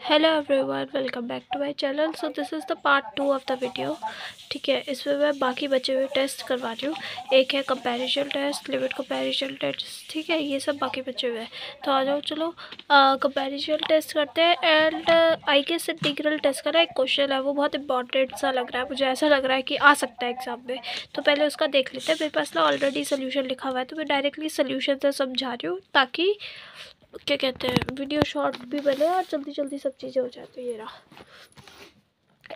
Hello everyone, welcome back to my channel. So this is the part 2 of the video. ठीक है, इसमें मैं बाकी बचे हुए टेस्ट करवा रही हूँ। एक है comparison test, limit comparison test. ठीक है, ये सब बाकी बचे हुए हैं। तो आ जाओ, चलो कंपैरिजन टेस्ट करते हैं। And I guess integral test का ना एक क्वेश्चन है, वो बहुत इंपॉर्टेंट सा लग रहा है मुझे। ऐसा लग रहा है कि आ सकता है एग्जाम में। तो पहले उसका देख लेते हैं। मेरे पास ना ऑलरेडी सोल्यूशन लिखा हुआ है, तो मैं डायरेक्टली सोल्यूशन से समझा रही हूँ, ताकि क्या कहते हैं वीडियो शॉर्ट भी बने और जल्दी जल्दी सब चीज़ें हो जाती है। ये रहा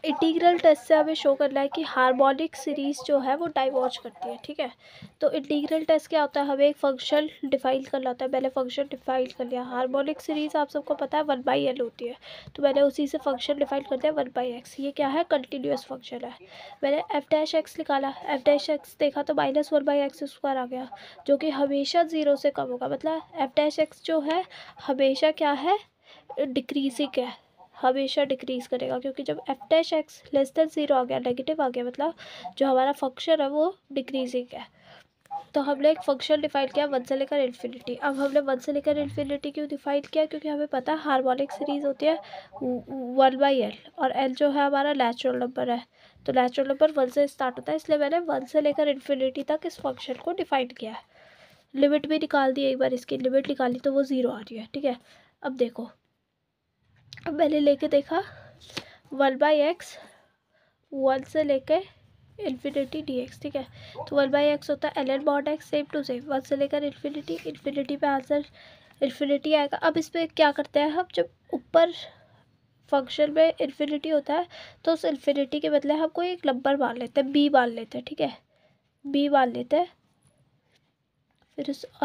इंटीग्रल टेस्ट से हमें शो करना है कि हार्मोनिक सीरीज़ जो है वो डाइवर्ज करती है। ठीक है, तो इंटीग्रल टेस्ट क्या होता है, हमें एक फंक्शन डिफाइन करना होता है। मैंने फंक्शन डिफाइन कर लिया। हार्मोनिक सीरीज़ आप सबको पता है 1/l होती है, तो मैंने उसी से फंक्शन डिफाइन कर दिया 1/x। ये क्या है, कंटिन्यूस फंक्शन है। मैंने f' निकाला, f' देखा तो -1/x² आ गया, जो कि हमेशा 0 से कम होगा। मतलब f' जो है हमेशा क्या है, डिक्रीजिंग है, हमेशा डिक्रीज़ करेगा। क्योंकि जब f' लेस देन 0 आ गया, नेगेटिव आ गया, मतलब जो हमारा फंक्शन है वो डिक्रीजिंग है। तो हमने एक फंक्शन डिफाइन किया 1 से लेकर इन्फिनिटी। अब हमने 1 से लेकर इन्फिनिटी क्यों डिफाइन किया, क्योंकि हमें पता है हार्मोनिक सीरीज़ होती है 1/l, और l जो है हमारा नेचुरल नंबर है। तो नेचुरल नंबर 1 से स्टार्ट होता है, इसलिए मैंने 1 से लेकर इन्फिनिटी तक इस फंक्शन को डिफाइन किया है। लिमिट भी निकाल दी, एक बार इसकी लिमिट निकाली तो वो 0 आ रही है। ठीक है, अब देखो, अब मैंने लेके देखा 1/x 1 से लेके इन्फिनिटी dx। ठीक है, तो 1/x होता है ln mod x, same to same 1 से लेकर इन्फिनिटी। इन्फिनिटी पे आंसर इन्फिनिटी आएगा। अब इस पर क्या करते हैं हम, जब ऊपर फंक्शन में इन्फिनिटी होता है तो उस इन्फिनिटी के बदले हम कोई एक नंबर मान लेते हैं, b मान लेते हैं। ठीक है, b मान लेते हैं,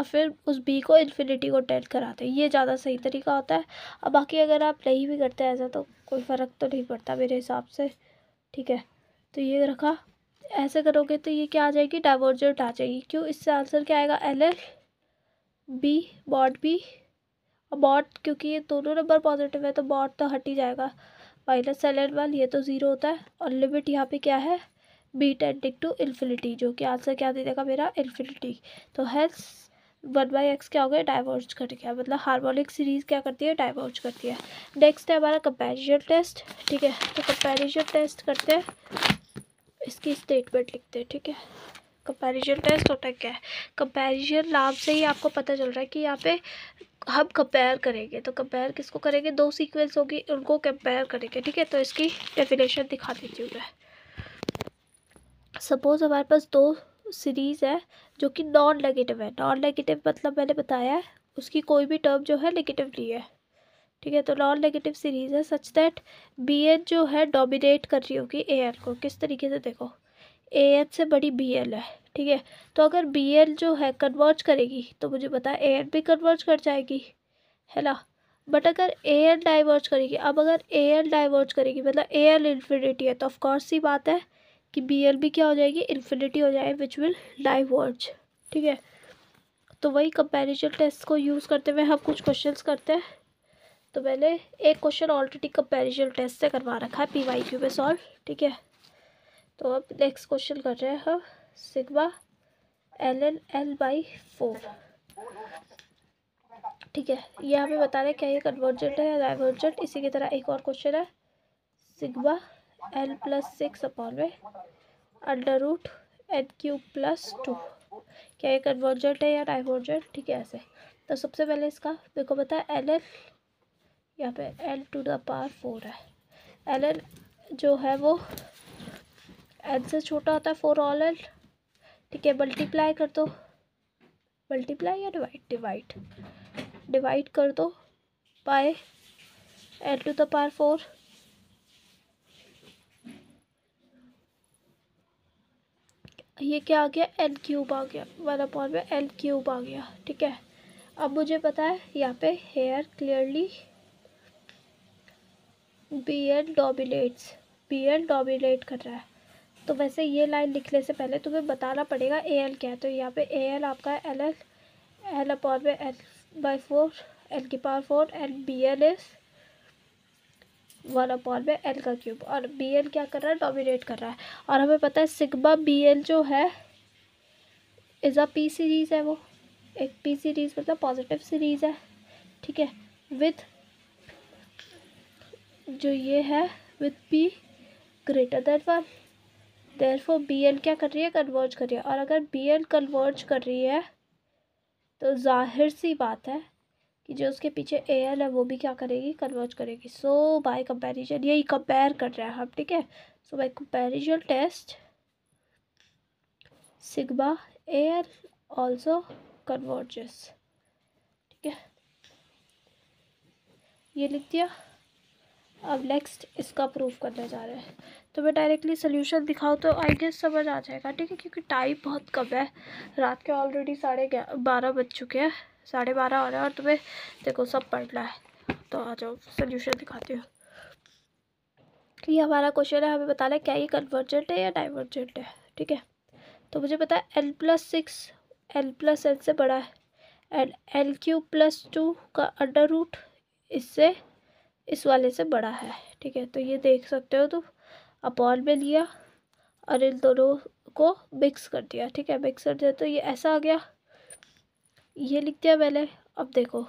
फिर उस b को इन्फिनिटी को टेंड कराते हैं। ये ज़्यादा सही तरीका होता है। अब बाकी अगर आप नहीं भी करते ऐसा तो कोई फ़र्क तो नहीं पड़ता मेरे हिसाब से। ठीक है, तो ये रखा। ऐसे करोगे तो ये क्या आ जाएगी, डाइवर्जेंट आ जाएगी। क्यों, इससे आंसर क्या आएगा, ln b मॉड b। और मॉड, क्योंकि ये दोनों नंबर पॉजिटिव है तो मॉड तो हट ही जाएगा। -ln 1, ये तो 0 होता है। और लिमिट यहाँ पे क्या है, b टेंडिंग टू इन्फिनिटी, जो कि आंसर क्या दे देगा मेरा, इन्फिनिटी। तो हेल्स 1/x क्या हो गया, डाइवर्ज कर गया। मतलब हार्मोनिक सीरीज़ क्या करती है, डाइवर्ज करती है। नेक्स्ट है हमारा कंपैरिजन टेस्ट। ठीक है, तो कंपैरिजन टेस्ट करते हैं, इसकी स्टेटमेंट लिखते हैं। ठीक है, कंपैरिजन टेस्ट होता है क्या है, कंपैरिजन नाम से ही आपको पता चल रहा है कि यहाँ पे हम कंपेयर करेंगे। तो कंपेयर किसको करेंगे, दो सीक्वेंस होगी उनको कंपेयर करेंगे। ठीक है, तो इसकी डेफिनेशन दिखा देती हूँ मैं। सपोज हमारे पास दो सीरीज़ है जो कि नॉन नेगेटिव है। नॉन नेगेटिव मतलब मैंने बताया है, उसकी कोई भी टर्म जो है नेगेटिव नहीं है। ठीक है, तो नॉन नेगेटिव सीरीज़ है सच दैट बी एन जो है डोमिनेट कर रही होगी ए एन को। किस तरीके से, देखो ए एन से बड़ी बी एल है। ठीक है, तो अगर बी एल जो है कन्वर्ज करेगी तो मुझे पता है ए एन भी कन्वर्ज कर जाएगी, है ना। बट अगर ए एन डाइवर्ज करेगी, अब अगर ए एन डाइवर्ज करेगी मतलब ए एल इन्फिनिटी है, तो ऑफकोर्स सी बात है कि बी एल भी क्या हो जाएगी, इन्फिनिटी हो जाएगी, विच विल डाइवर्ज। ठीक है, तो वही कंपैरिजन टेस्ट को यूज़ करते हुए हम कुछ क्वेश्चंस करते हैं। तो मैंने एक क्वेश्चन ऑलरेडी कंपैरिजन टेस्ट से करवा रखा है PYQ में सॉल्व। ठीक है, तो अब नेक्स्ट क्वेश्चन कर रहे हैं हम, सिग्मा ln l/4। ठीक है, ये हमें बता रहे हैं क्या ये कन्वर्जेंट है या डाइवर्जेंट। इसी की तरह एक और क्वेश्चन है, सिग्मा l+6/√n³ + 2। क्या ये कन्वर्जेंट है या डाइवर्जेंट। ठीक है, ऐसे। तो सबसे पहले इसका मेरे को पता है ln, यहाँ पे n⁴ है। ln जो है वो n से छोटा होता है, 4 ऑल n। ठीक है, मल्टीप्लाई कर दो, मल्टीप्लाई या डिवाइड डिवाइड कर दो बाय n⁴। ये क्या आ गया, n³ आ गया, 1/n³ आ गया। ठीक है, अब मुझे पता है यहाँ पे हेयर क्लियरली bn डोमिनेट कर रहा है। तो वैसे ये लाइन लिखने से पहले तुम्हें बताना पड़ेगा al क्या है। तो यहाँ पे al आपका है ln l/n/4 n⁴, and bn is 1/n³ और bn क्या कर रहा है, डोमिनेट कर रहा है। और हमें पता है सिग्मा bn जो है इज़ अ पी सीरीज़ है, वो एक पी सीरीज़ मतलब पॉजिटिव सीरीज़ है। ठीक है, विथ जो ये है with p greater than 1, therefore bl क्या कर रही है, कन्वर्ज कर रही है। और अगर bl कन्वर्ज कर रही है तो जाहिर सी बात है कि जो उसके पीछे al है वो भी क्या करेगी, कन्वर्ज करेगी। सो बाय कंपैरिजन, यही कंपेयर कर रहे हैं हम, ठीक है। So by comparison test sigma al also converges, ठीक है, ये लिख दिया। अब नेक्स्ट इसका प्रूफ करने जा रहे हैं। तो मैं डायरेक्टली सोल्यूशन दिखाऊँ तो आई गेस समझ आ जाएगा, ठीक है, क्योंकि टाइम बहुत कम है, रात के ऑलरेडी 12:30 बज चुके हैं, 12:30 हो रहे हैं और तुम्हें देखो सब पढ़ना है। तो आ जाओ सोल्यूशन दिखाती हूँ। ये हमारा क्वेश्चन है, हमें बताना है क्या ये कन्वर्जेंट है या डाइवर्जेंट है, ठीक है। तो मुझे पता है n+6 n+n से बड़ा है एंड n³ + 2 का अंडर रूट इससे इस वाले से बड़ा है, ठीक है। तो ये देख सकते हो तुम, अपॉन में लिया और इन दोनों को मिक्स कर दिया, ठीक है, मिक्स कर दिया तो ये ऐसा आ गया, ये लिख दिया मैंने। अब देखो,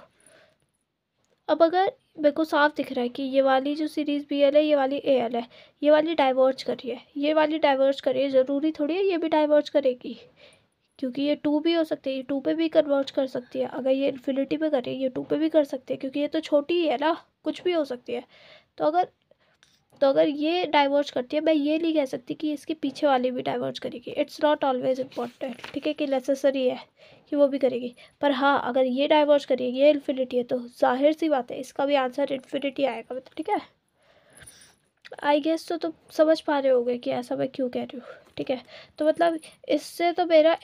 अब अगर मेरे को साफ दिख रहा है कि ये वाली जो सीरीज bl है, ये वाली al है, ये वाली डाइवर्ज कर रही है, ये वाली डाइवर्ज कर रही है, ज़रूरी थोड़ी है ये भी डाइवर्ज करेगी, क्योंकि ये 2 भी हो सकती है, ये 2 पे भी कन्वर्ज कर सकती है। अगर ये इन्फिनिटी पे कर रही है, ये 2 पे भी कर सकती है, क्योंकि ये तो छोटी ही है ना, कुछ भी हो सकती है। तो अगर ये डाइवर्ज करती है, मैं ये नहीं कह सकती कि इसके पीछे वाली भी डाइवर्ज करेगी। इट्स नॉट ऑलवेज इम्पॉर्टेंट, ठीक है, कि नेसेसरी है कि वो भी करेगी। पर हाँ, अगर ये डाइवर्ज करेगी, ये इन्फिनिटी है, तो जाहिर सी बात है इसका भी आंसर इन्फिनिटी आएगा, मतलब, ठीक है। आई गेस तो तुम समझ पा रहे होगे कि ऐसा मैं क्यों कह रही हूँ, ठीक है। तो मतलब इससे तो मेरा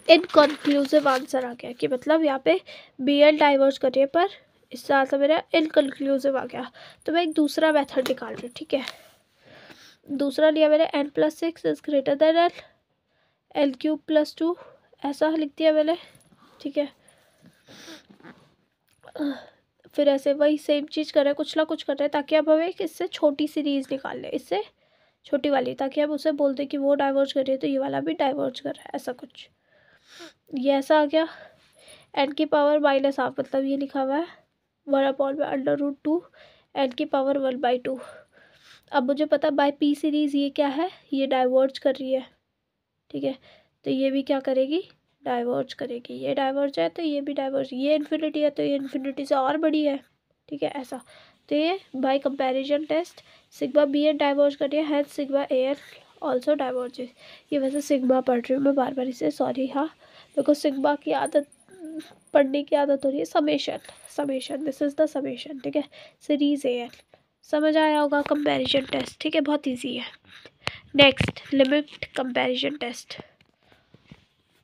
इनकन्क्लूसिव आंसर आ गया कि मतलब यहाँ पे bl डाइवर्ज कर रही है, पर इससे आंसर मेरा इनकन्क्लूसिव आ गया। तो मैं एक दूसरा मेथड निकाल रही हूँ, ठीक है। दूसरा लिया मैंने n+6 is greater than l³ + 2, ऐसा लिख दिया मैंने, ठीक है। फिर ऐसे वही सेम चीज़ कर रहे हैं, कुछ ना कुछ कर रहे हैं, ताकि अब हमें इससे छोटी सीरीज निकाल लें, इससे छोटी वाली, ताकि हम उसे बोल दें कि वो डाइवर्ज कर रही है तो ये वाला भी डाइवर्ज कर रहा है, ऐसा कुछ। ये ऐसा आ गया, n⁻⁻½ मतलब ये लिखा हुआ है 1/√2 n⁻⁻1/2। अब मुझे पता बाय p सीरीज़ ये क्या है, ये डाइवर्ज कर रही है, ठीक है। तो ये भी क्या करेगी, डाइवर्ज करेगी, ये डाइवर्ज है तो ये भी डाइवर्ज, ये इन्फिनिटी है तो ये इन्फिनिटी से और बड़ी है, ठीक है, ऐसा। तो ये by comparison test sigma bn diverge कर रही है, has sigma al also diverges. ये वैसे सिग्मा पढ़ रही हूँ मैं बार बार इसे, सॉरी, हाँ, मेरे को सिग्मा की आदत, पढ़ने की आदत हो रही है। Summation this is the summation, ठीक है, सीरीज al, समझ आया होगा कंपैरिजन टेस्ट, ठीक है, बहुत ईजी है। Next limit comparison test.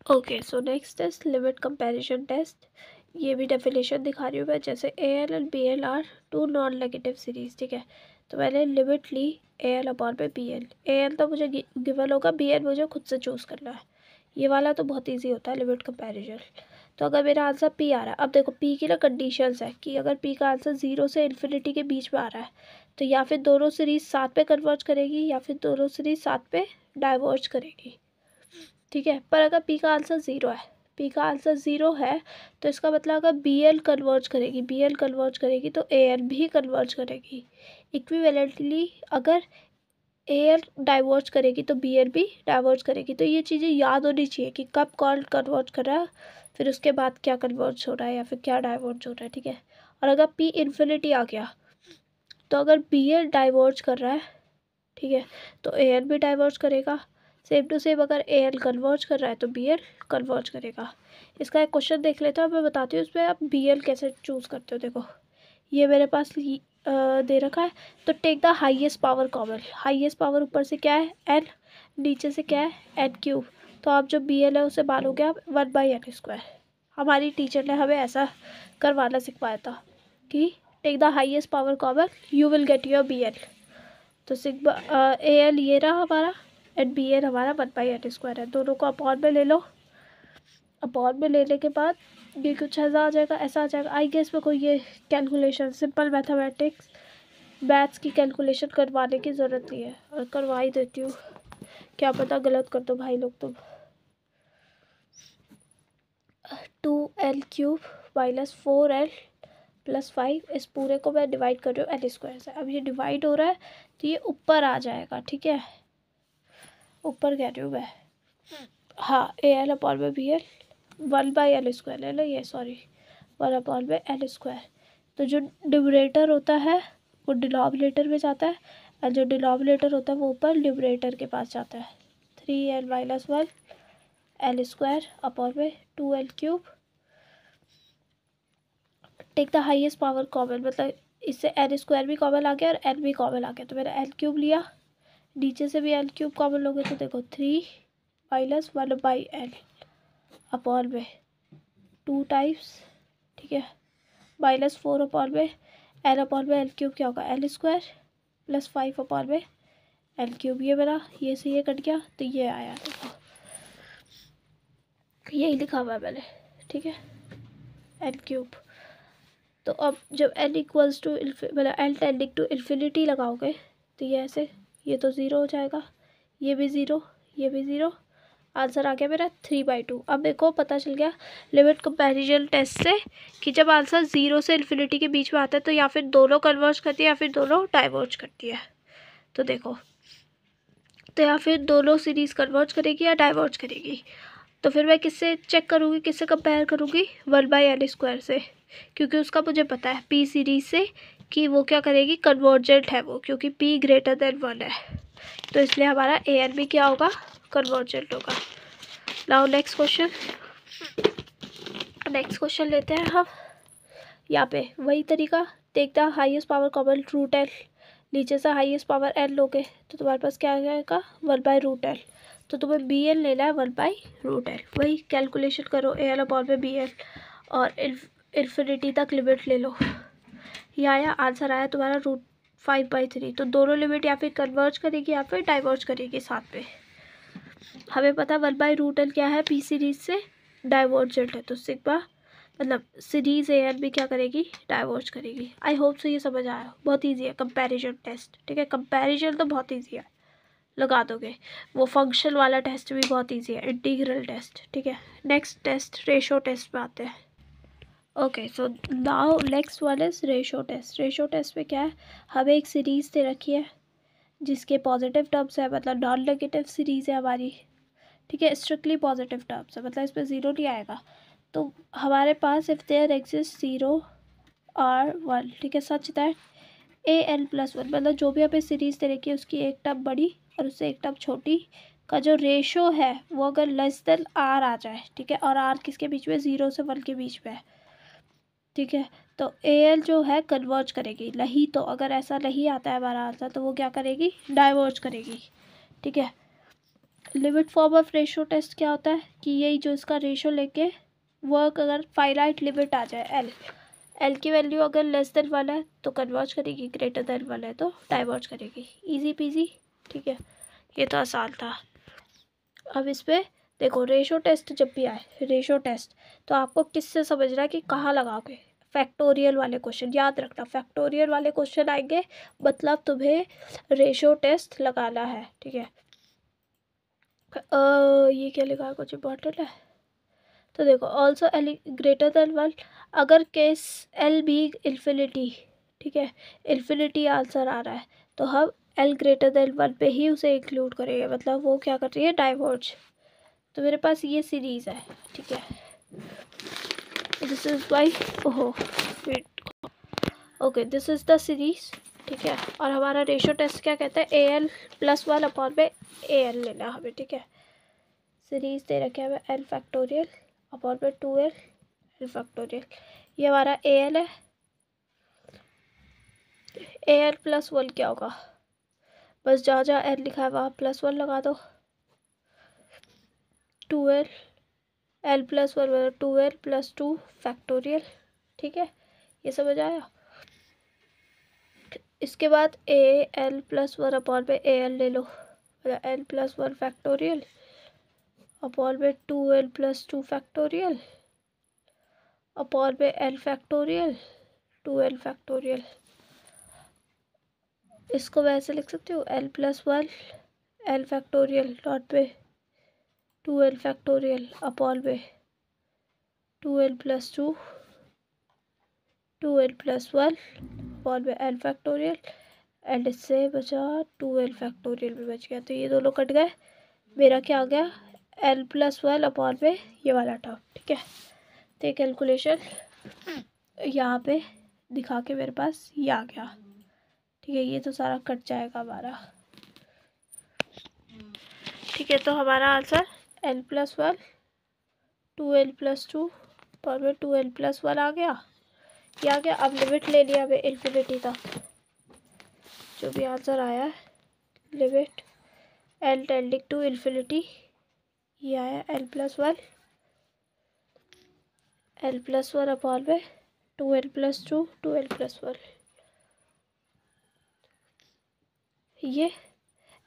Okay, so next is limit comparison test. ये भी डेफिनेशन दिखा रही हूँ मैं, जैसे al and bl are 2 non negative series, ठीक है। तो मैंने लिमिट ली al/bl, al तो मुझे गिवन होगा, bl मुझे खुद से चूज़ करना है। ये वाला तो बहुत इजी होता है लिमिट कंपैरिजन। तो अगर मेरा आंसर p आ रहा है, अब देखो p की ना कंडीशंस है कि अगर p का आंसर 0 से इन्फिनिटी के बीच में आ रहा है तो या फिर दोनों सीरीज साथ पे कन्वर्ज करेगी या फिर दोनों सीरीज साथ पे डाइवर्ज करेगी, ठीक है। पर अगर p का आंसर 0 है, p का आंसर 0 है तो इसका मतलब अगर bl कन्वर्ज करेगी, bl कन्वर्ज करेगी तो al भी कन्वर्ज करेगी। इक्विवेलेंटली अगर al डाइवर्ज करेगी तो bl भी डाइवर्ज करेगी। तो ये चीज़ें याद होनी चाहिए कि कब कौन कन्वर्ज कर रहा है, फिर उसके बाद क्या कन्वर्ज हो रहा है या फिर क्या डाइवर्ज हो रहा है, ठीक है। और अगर p इन्फिनिटी आ गया तो अगर bl डाइवर्ज कर रहा है, ठीक है, तो al भी डाइवर्ज करेगा। सेम टू सेम अगर al कन्वर्ज कर रहा है तो bl कन्वर्ज करेगा। इसका एक क्वेश्चन देख लेते हो, मैं बताती हूँ इसमें आप bl कैसे चूज़ करते हो। देखो ये मेरे पास दे रखा है, तो take the highest power common. Highest power ऊपर से क्या है n, नीचे से क्या है n³। तो आप जो bl है उसे मानोगे आप 1/n²। हमारी टीचर ने हमें ऐसा करवाना सिखवाया था कि take the highest power common, you will get your bl। तो सिग्मा al ये रहा हमारा एंड bl हमारा 1/n² है। दोनों को अपॉन में ले लो, अपॉन में लेने के बाद ये कुछ ऐसा आ जाएगा, ऐसा आ जाएगा। आई गेस में कोई ये कैलकुलेशन, सिंपल मैथमेटिक्स मैथ्स की कैलकुलेशन करवाने की ज़रूरत नहीं है, और करवा ही देती हूँ, क्या पता गलत कर दो भाई लोग तुम। 2l³ - 4l प्लस 5, इस पूरे को मैं डिवाइड कर रही हूँ एल स्क्वायर से। अब ये डिवाइड हो रहा है तो ये ऊपर आ जाएगा, ठीक है, ऊपर कह रही हूँ मैं, हाँ, ए एल अपॉन में बी एल 1/L² है ना ये, सॉरी 1/L²। तो जो न्यूमरेटर होता है वो डिनोमिनेटर में जाता है, और जो डिनोमिनेटर होता है वो ऊपर न्यूमरेटर के पास जाता है। 3L-1 L² अपॉन में 2L³ take the highest power common, मतलब इससे L² भी कॉमन आ गया और L भी कॉमन आ गया, तो मैंने L³ लिया, नीचे से भी L³ कॉमन लोगे तो देखो 3 - 1/L अपॉन में 2 टाइम्स, ठीक है, -4 अपॉन में L अपॉन में L³ क्या होगा L² प्लस 5 अपॉन में L³, ये मेरा ये से ये कट गया तो ये आया, देखो यही लिखा हुआ है मैंने, ठीक है, L³। तो अब जब L इक्वल्स टू मतलब L टेंडिंग टू इन्फिनिटी लगाओगे तो ये ऐसे, ये तो 0 हो जाएगा, ये भी 0, ये भी 0, आंसर आ गया मेरा 3/2। अब मेरे को पता चल गया लिमिट कंपैरिजन टेस्ट से कि जब आंसर 0 से इन्फिनिटी के बीच में आता है तो या फिर दोनों कन्वर्ज करती है या फिर दोनों डाइवर्ज करती है। तो देखो, तो या फिर दोनों सीरीज़ कन्वर्ज करेगी या डाइवर्ज करेगी। तो फिर मैं किससे चेक करूँगी, किससे कंपेयर करूँगी, 1/L² से, क्योंकि उसका मुझे पता है पी सीरीज़ से कि वो क्या करेगी, कन्वर्जेंट है वो, क्योंकि p > 1 है, तो इसलिए हमारा AN भी क्या होगा, कन्वर्जेंट होगा। नाउ नेक्स्ट क्वेश्चन लेते हैं हम। यहाँ पे वही तरीका, take the highest power common √L, नीचे से हाईएस्ट पावर L लोगे तो तुम्हारे पास क्या आ जाएगा 1/√L, तो तुम्हें BL लेना है 1/√L। वही कैलकुलेशन करो AL अपॉन में BL और इन्फिनिटी तक लिमिट ले लो, ये आया, आंसर आया तुम्हारा √5/3। तो दोनों लिमिट या फिर कन्वर्ज करेगी या फिर डाइवर्ज करेगी साथ में। हमें पता 1/√L क्या है, पी सीरीज से डाइवर्जेंट है, तो सिग्मा मतलब सीरीज AN भी क्या करेगी, डाइवर्ज करेगी। आई होप सो ये समझ आया, बहुत ईजी है कंपैरिजन टेस्ट, ठीक है, कंपैरिजन तो बहुत ईजी है, लगा दोगे। वो फंक्शन वाला टेस्ट भी बहुत ईजी है, इंटीग्रल टेस्ट, ठीक है। नेक्स्ट टेस्ट रेशो टेस्ट पे आते हैं। Okay, so now next one is ratio test. Ratio test में क्या है, हमें एक सीरीज दे रखी है जिसके पॉजिटिव टर्म्स है, मतलब नॉन नेगेटिव सीरीज है हमारी, ठीक है, स्ट्रिक्टली पॉजिटिव टर्म्स है, मतलब इसमें 0 नहीं आएगा। तो हमारे पास इफ़ देयर एग्जिस्ट 0 और 1, ठीक है, सच दैट AN+1, मतलब जो भी हमें सीरीज दे रखी है उसकी एक टर्म बड़ी और उससे एक टर्म छोटी का जो रेशो है वो अगर लेस देन R आ जाए, ठीक है, और R किसके बीच में, 0 से 1 के बीच में है, ठीक है, तो AL जो है कन्वर्ज करेगी, नहीं तो अगर ऐसा नहीं आता है हमारा आंसर तो वो क्या करेगी, डाइवर्ज करेगी, ठीक है। Limit form of ratio test क्या होता है कि यही जो इसका रेशो लेके वर्क, अगर फाइनाइट लिमिट आ जाए L की वैल्यू अगर लेस देन 1 है तो कन्वर्ज करेगी, ग्रेटर देन 1 है तो डाइवर्ज करेगी, इजी पीजी, ठीक है, ये तो आसान था। अब इस पर देखो, रेशो टेस्ट जब भी आए रेशो टेस्ट, तो आपको किससे समझना है कि कहाँ लगाओगे, फैक्टोरियल वाले क्वेश्चन याद रखना, फैक्टोरियल वाले क्वेश्चन आएंगे मतलब तुम्हें रेशो टेस्ट लगाना है, ठीक है। ये क्या लिखा है, कुछ इंपॉर्टेंट है, तो देखो ऑल्सो L ग्रेटर देन 1, अगर केस L भी इन्फिनिटी, ठीक है, इन्फिनिटी आंसर आ रहा है तो हम L ग्रेटर देन 1 पे ही उसे इंक्लूड करेंगे, मतलब वो क्या कर रही है, डाइवर्ज। तो मेरे पास ये सीरीज़ है, ठीक है, दिस इज वाई, ओहो wait, okay, this is the series, ठीक है, और हमारा रेशो टेस्ट क्या कहता है, AL+1 अपॉन में AL लेना हमें, ठीक है। सीरीज दे रखे हमें L फैक्टोरियल अपॉन में 2L L फैक्टोरियल, ये हमारा AL है, AL+1 क्या होगा, बस जहाँ जहाँ L लिखा है वहाँ +1 लगा दो, 2L L+1 मतलब 2L+2 फैक्टोरियल, ठीक है, ये समझ आया। इसके बाद AL+1 अपॉन में AL ले लो, मतलब L+1 फैक्टोरियल अपॉन में 2L+2 फैक्टोरियल अपॉन में L फैक्टोरियल 2L फैक्टोरियल। इसको मैं ऐसे लिख सकती हूँ L+1 L फैक्टोरियल डॉट में 2L फैक्टोरियल अपॉन में 2L+2 2l+1 अपॉन में l फैक्टोरियल, एंड इससे बचा 2l फैक्टोरियल भी बच गया। तो ये दोनों कट गए, मेरा क्या आ गया l+1 अपॉन में ये वाला टर्म। ठीक है, तो ये कैलकुलेशन यहाँ पे दिखा के मेरे पास ये आ गया। ठीक है, ये तो सारा कट जाएगा हमारा। ठीक है, तो हमारा आंसर l+1 2l+2 और में 2l+1 आ गया, ये आ गया। अब लिमिट ले लिया हमें इन्फिनिटी तक, जो भी आंसर आया है limit l tending to infinity, ये आया l+1 अपॉन में 2l+2 2l+1। ये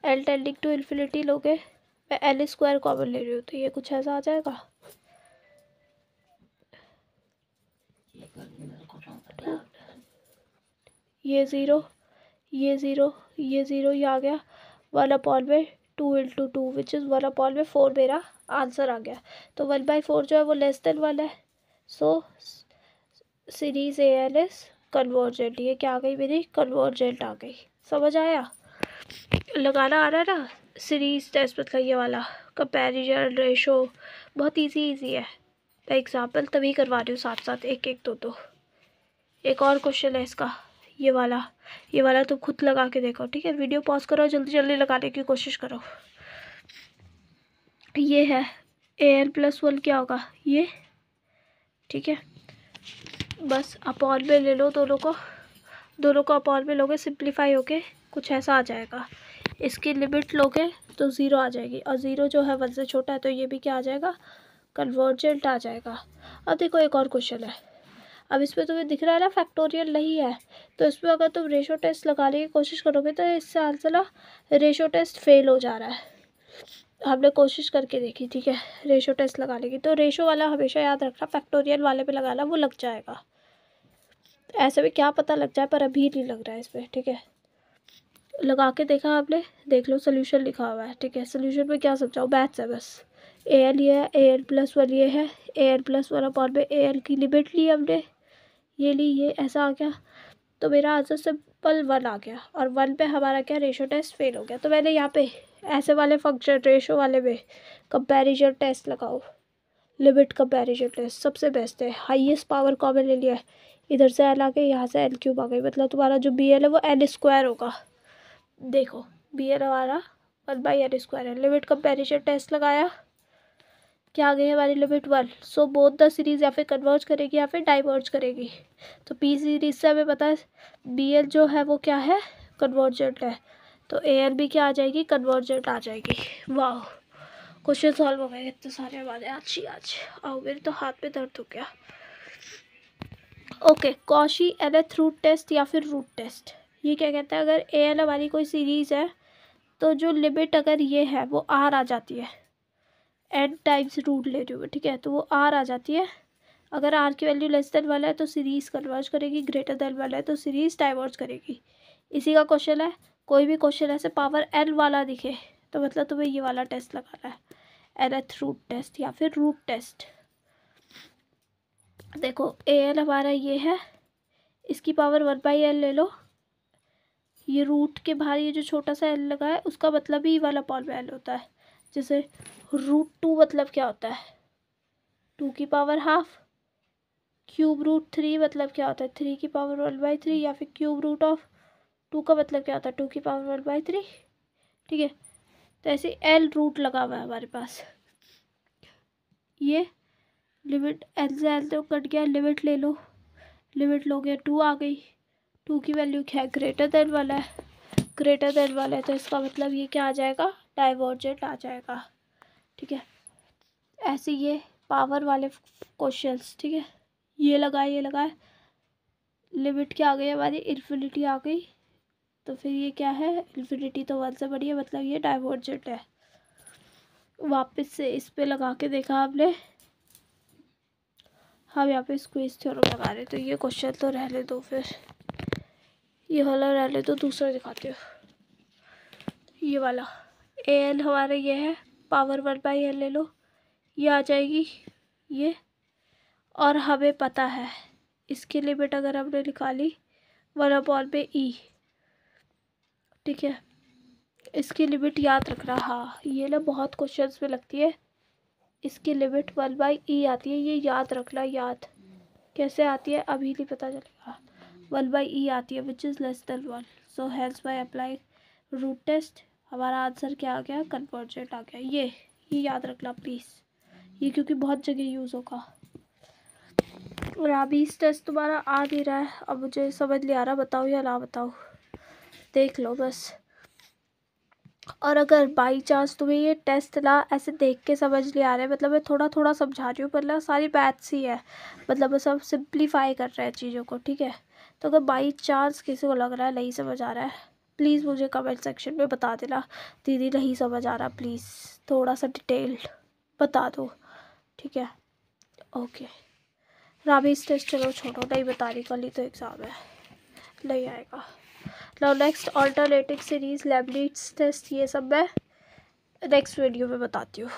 l टेंडिंग टू इन्फिनिटी लोगे, मैं l² कॉमन ले रही हूँ, तो ये कुछ ऐसा आ जाएगा। ये ज़ीरो, ये ज़ीरो, ये ज़ीरो, ये आ गया 1 अपॉन में 2 × 2 विच इज़ 1 अपॉन में 4 मेरा आंसर आ गया। तो 1/4 जो है वो लेस देन 1 है, सो सीरीज AL इज कन्वर्जेंट। ये क्या आ गई मेरी, कन्वर्जेंट आ गई। समझ आया, लगाना आ रहा है ना। सीरीज टेस्ट मतलब ये वाला कंपैरिजन रेशो बहुत इजी है। मैं एग्जाम्पल तभी करवा रही हूँ साथ साथ, एक एक दो। एक और क्वेश्चन है इसका, ये वाला तुम खुद लगा के देखो। ठीक है, वीडियो पॉज करो, जल्दी जल्दी लगाने की कोशिश करो। ये है AL+1 क्या होगा ये। ठीक है, बस अपॉन में ले लो दोनों को अपॉन में लोगे, सिंप्लीफाई होके कुछ ऐसा आ जाएगा। इसकी लिमिट लोगे तो 0 आ जाएगी, और 0 जो है 1 से छोटा है, तो ये भी क्या आ जाएगा, कन्वर्जेंट आ जाएगा। अब देखो एक और क्वेश्चन है, अब इसमें तुम्हें दिख रहा है ना फैक्टोरियल नहीं है, तो इसमें अगर तुम रेशो टेस्ट लगाने की कोशिश करोगे तो इससे आंसर ना रेशो टेस्ट फेल हो जा रहा है। हमने कोशिश करके देखी, ठीक है, रेशो टेस्ट लगाने की, तो रेशो वाला हमेशा याद रखना, फैक्टोरियल वाले पे लगाना, वो लग जाएगा। ऐसे में क्या पता लग जाए, पर अभी नहीं लग रहा है इसमें। ठीक है, लगा के देखा आपने, देख लो सोल्यूशन लिखा हुआ है। ठीक है, सोल्यूशन में क्या समझाओ, मैथ्स है बस। AL ये है, AL+1 ये है, AL+1 अपॉन में AL की लिमिट ली हमने, ये ली, ये ऐसा आ गया। तो मेरा आंसर सिंपल 1 आ गया, और 1 पे हमारा क्या, रेशो टेस्ट फेल हो गया। तो मैंने यहाँ पे ऐसे वाले फंक्शन रेशो वाले में कंपैरिजन टेस्ट लगाओ, लिमिट कंपैरिजन टेस्ट सबसे बेस्ट है। हाईएस्ट पावर कॉमन ले लिया है, इधर से L आ गई, यहाँ से L³ आ गई, मतलब तुम्हारा जो BL है वो L² होगा। देखो BL हमारा 1/L² है। लिमिट कंपैरिजन टेस्ट लगाया, क्या आ गई हमारी limit 1। So both the series या फिर कन्वर्ज करेगी या फिर डाइवर्ज करेगी। तो P सीरीज से हमें पता है BL जो है वो क्या है, कन्वर्जेंट है, तो AL भी क्या आ जाएगी, कन्वर्जेंट आ जाएगी। वाह, क्वेश्चन सॉल्व हो गए इतने सारे हमारे आज। आओ, मेरे तो हाथ में दर्द हो गया। Okay, Cauchy nth root test या फिर रूट टेस्ट। ये क्या कहता है, अगर AL हमारी कोई सीरीज है तो जो लिमिट अगर ये है वो R आ जाती है, n टाइम्स रूट ले रही हूँ, ठीक है, तो वो R आ जाती है। अगर R की वैल्यू लेस देन 1 है तो सीरीज कन्वर्ज करेगी, ग्रेटर देन 1 है तो सीरीज डाइवर्ज करेगी। इसी का क्वेश्चन है। कोई भी क्वेश्चन ऐसे पावर n वाला दिखे तो मतलब तुम्हें ये वाला टेस्ट लगाना है, nth रूट टेस्ट या फिर रूट टेस्ट। देखो AL हमारा ये है, इसकी पावर 1/L ले लो, ये रूट के बाहर ये जो छोटा सा L लगा है उसका मतलब ही वाला पावर में L होता है। जैसे √2 मतलब क्या होता है, 2 की पावर हाफ, क्यूब रूट 3 मतलब क्या होता है, 3 की पावर 1/3, या फिर क्यूब रूट ऑफ 2 का मतलब क्या होता है, 2 की पावर 1/3। ठीक है, तो ऐसे L रूट लगा हुआ है हमारे पास। ये लिमिट L से L तो कट गया, लिमिट ले लो, लिमिट लोगे 2 आ गई, 2 की वैल्यू क्या है, ग्रेटर देन वाला है, ग्रेटर देन वाला है, तो इसका मतलब ये क्या आ जाएगा, डाइवर्जेंट आ जाएगा। ठीक है, ऐसे ये पावर वाले क्वेश्चंस। ठीक है, ये लगाए, लिमिट क्या आ गई हमारी, इन्फिनिटी आ गई, तो फिर ये क्या है, इन्फिनिटी तो 1 से बड़ी है, मतलब ये डाइवर्जेंट है। वापस से इस पे लगा के देखा आपने, हम यहाँ पे स्क्वीज थ्योरम लगा रहे, तो ये क्वेश्चन तो रहने दो, फिर ये वाला रहने दो, दूसरा दिखाती हूँ। ये वाला AL हमारा ये है, पावर 1/L ले लो, ये आ जाएगी ये, और हमें पता है इसकी लिमिट अगर हमने निकाली 1/e, ठीक है। इसकी लिमिट याद रखना, हाँ ये ना बहुत क्वेश्चंस में लगती है। इसकी लिमिट 1/e आती है, ये याद रखना। याद कैसे आती है अभी नहीं पता चलेगा। 1/e आती है which is less than 1। So hence by apply root test हमारा आंसर क्या आ गया, कन्वर्जेंट आ गया। ये याद रखना प्लीज़, ये क्योंकि बहुत जगह यूज़ होगा। राबीज़ टेस्ट तुम्हारा आ नहीं रहा है, अब मुझे समझ नहीं आ रहा बताओ या ना बताओ, देख लो बस। और अगर बाई चांस तुम्हें ये टेस्ट ना ऐसे देख के समझ नहीं आ रहा है, मतलब मैं थोड़ा थोड़ा समझा रही हूँ पर ना सारी मैथ्स ही है, मतलब वो सब सिंप्लीफाई कर रहे हैं चीज़ों को, ठीक है। तो अगर बाई चांस किसी को लग रहा है नहीं समझ आ रहा है, प्लीज़ मुझे कमेंट सेक्शन में बता देना, दीदी नहीं समझ आ रहा, प्लीज़ थोड़ा सा डिटेल्ड बता दो, ठीक है। ओके राबीज़ टेस्ट चलो छोड़ो, नहीं बता रही, कल ही तो एग्ज़ाम है, नहीं आएगा। Now next alternative series, Leibniz test, ये सब मैं नेक्स्ट वीडियो में बताती हूँ।